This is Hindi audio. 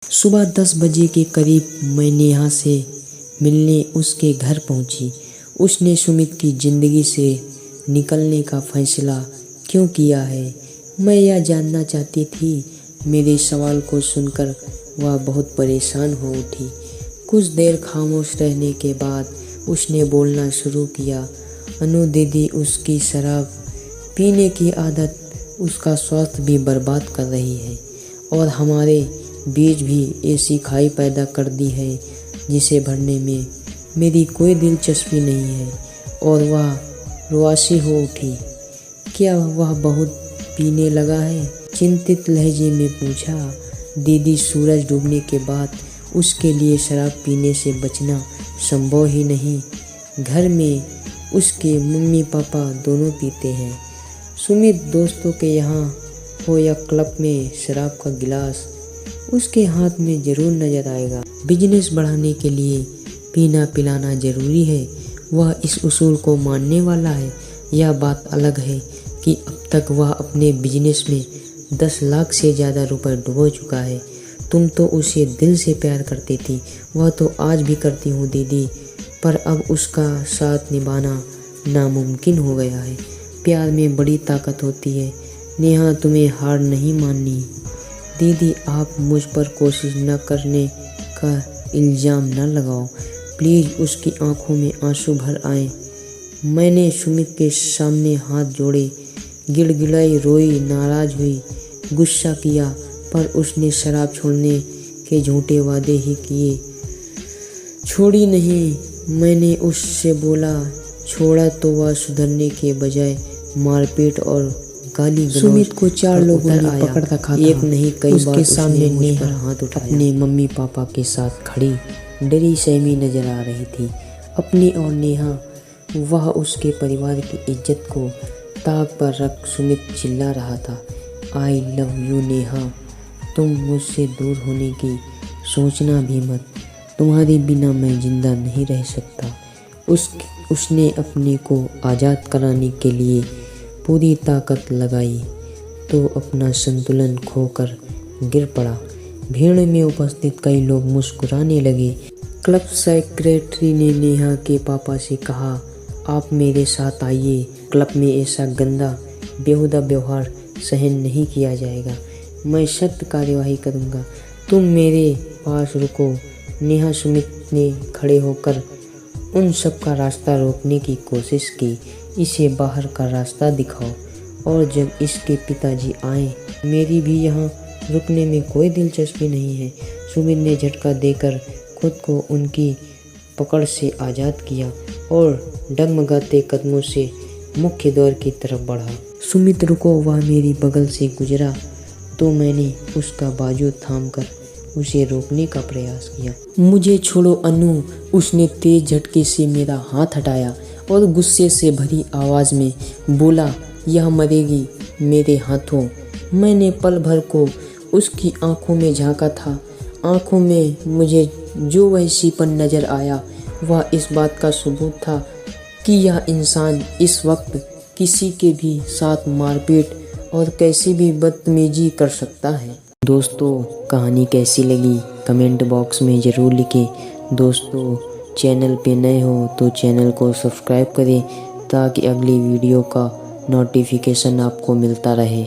सुबह 10 बजे के करीब मैं नेहा से मिलने उसके घर पहुंची। उसने सुमित की ज़िंदगी से निकलने का फैसला क्यों किया है, मैं यह जानना चाहती थी। मेरे सवाल को सुनकर वह बहुत परेशान हो उठी। कुछ देर खामोश रहने के बाद उसने बोलना शुरू किया। अनु दीदी, उसकी शराब पीने की आदत उसका स्वास्थ्य भी बर्बाद कर रही है और हमारे बीच भी ऐसी खाई पैदा कर दी है जिसे भरने में मेरी कोई दिलचस्पी नहीं है। और वह रुआसी हो उठी। क्या वह बहुत पीने लगा है? चिंतित लहजे में पूछा। दीदी, सूरज डूबने के बाद उसके लिए शराब पीने से बचना संभव ही नहीं। घर में उसके मम्मी पापा दोनों पीते हैं। सुमित दोस्तों के यहाँ हो या क्लब में शराब का गिलास उसके हाथ में ज़रूर नज़र आएगा। बिजनेस बढ़ाने के लिए पीना पिलाना ज़रूरी है। वह इस उसूल को मानने वाला है। यह बात अलग है कि अब तक वह अपने बिजनेस में 10 लाख से ज़्यादा रुपए डुबो चुका है। तुम तो उसे दिल से प्यार करती थी। वह तो आज भी करती हूँ दीदी, पर अब उसका साथ निभाना नामुमकिन हो गया है। प्यार में बड़ी ताकत होती है नेहा, तुम्हें हार नहीं माननी। दीदी, आप मुझ पर कोशिश न करने का इल्ज़ाम न लगाओ प्लीज़। उसकी आंखों में आंसू भर आए। मैंने सुमित के सामने हाथ जोड़े, गिड़गिड़ाई, रोई, नाराज़ हुई, गुस्सा किया, पर उसने शराब छोड़ने के झूठे वादे ही किए, छोड़ी नहीं। मैंने उससे बोला छोड़ा तो वह सुधरने के बजाय मारपीट और गाली गलौज। सुमित को 4 लोगों ने पकड़ रखा था। एक नहीं कई बार उसके सामने नेहा हाथ उठाया। अपने मम्मी पापा के साथ खड़ी डरी सहमी नजर आ रही थी। अपनी और नेहा, वह उसके परिवार की इज्जत को ताक पर रख सुमित चिल्ला रहा था। आई लव यू नेहा, तुम मुझसे दूर होने की सोचना भी मत। तुम्हारे बिना मैं जिंदा नहीं रह सकता। उसने अपने को आज़ाद कराने के लिए पूरी ताकत लगाई तो अपना संतुलन खोकर गिर पड़ा। भीड़ में उपस्थित कई लोग मुस्कुराने लगे। क्लब सेक्रेटरी ने नेहा के पापा से कहा, आप मेरे साथ आइए। क्लब में ऐसा गंदा बेहुदा व्यवहार सहन नहीं किया जाएगा। मैं सख्त कार्यवाही करूँगा। तुम मेरे पास रुको। नेहा सुमित ने खड़े होकर उन सब का रास्ता रोकने की कोशिश की। इसे बाहर का रास्ता दिखाओ और जब इसके पिताजी आए, मेरी भी यहाँ रुकने में कोई दिलचस्पी नहीं है। सुमित ने झटका देकर खुद को उनकी पकड़ से आज़ाद किया और डगमगाते कदमों से मुख्य द्वार की तरफ बढ़ा। सुमित रुको, वह मेरी बगल से गुजरा तो मैंने उसका बाजू थामकर उसे रोकने का प्रयास किया। मुझे छोड़ो अनु, उसने तेज झटके से मेरा हाथ हटाया और गुस्से से भरी आवाज़ में बोला, यह मरेगी मेरे हाथों। मैंने पल भर को उसकी आंखों में झांका था। आंखों में मुझे जो वहशीपन नज़र आया वह इस बात का सबूत था कि यह इंसान इस वक्त किसी के भी साथ मारपीट और कैसी भी बदतमीजी कर सकता है। दोस्तों, कहानी कैसी लगी कमेंट बॉक्स में ज़रूर लिखें। दोस्तों, चैनल पे नए हो तो चैनल को सब्सक्राइब करें ताकि अगली वीडियो का नोटिफिकेशन आपको मिलता रहे।